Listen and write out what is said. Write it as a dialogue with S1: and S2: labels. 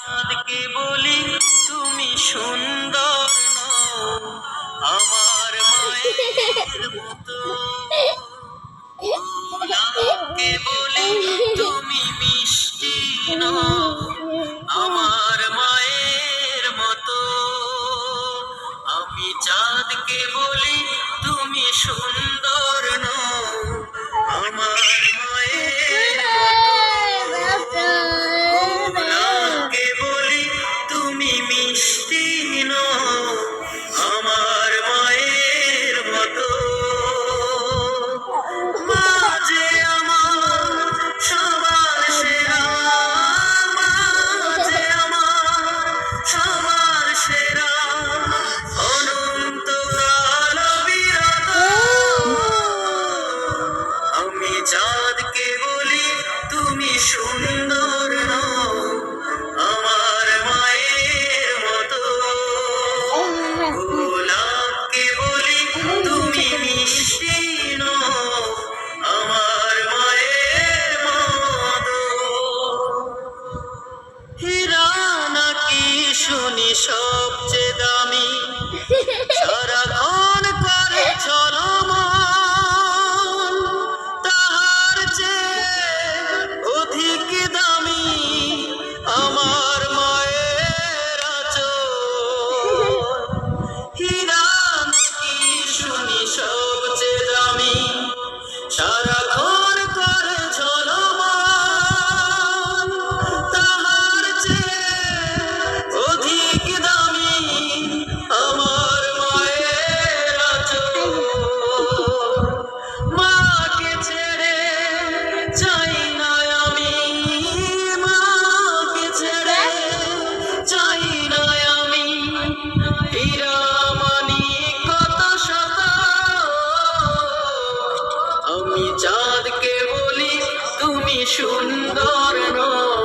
S1: চাঁদকে বলি তুমি সুন্দর নও, আমার মায়ের মতো। গোলাপকে বলি তুমি মিষ্টি নও, আমার মায়ের মতো। আমি চাঁদকে বলি তুমি সুন্দর নও, আমার মায়ের মতো। গোলাপকে বলি তুমি মিষ্টি নও, আমার মায়ের মতো। মা যে আমার সবার সেরা, মা যে আমার সবার সেরা, অনন্তকাল অবিরত। আমি চাঁদকে বলি তুমি সুন্দর নও, আমার মায়ের মতো। গোলাপকে বলি তুমি মিষ্টি নও, আমার মায়ের মতো। হীরা নাকি শুনি সবচেয়ে দামি, সারাক্ষণ করে ঝলমল, তাহার চেয়ে অধিক দামি আমার মায়ের আঁচল। হীরা নাকি শুনি সবচেয়ে দামি, সারাক্ষণ করে ঝলমল, তাহার চেয়ে অধিক দামি আমার মায়ের আঁচল। মাকে ছেড়ে চাই না আমি, মাকে ছেড়ে চাই না আমি, হীরা মানিক কত শত। আমি চাঁদকে বলি তুমি সুন্দর নও,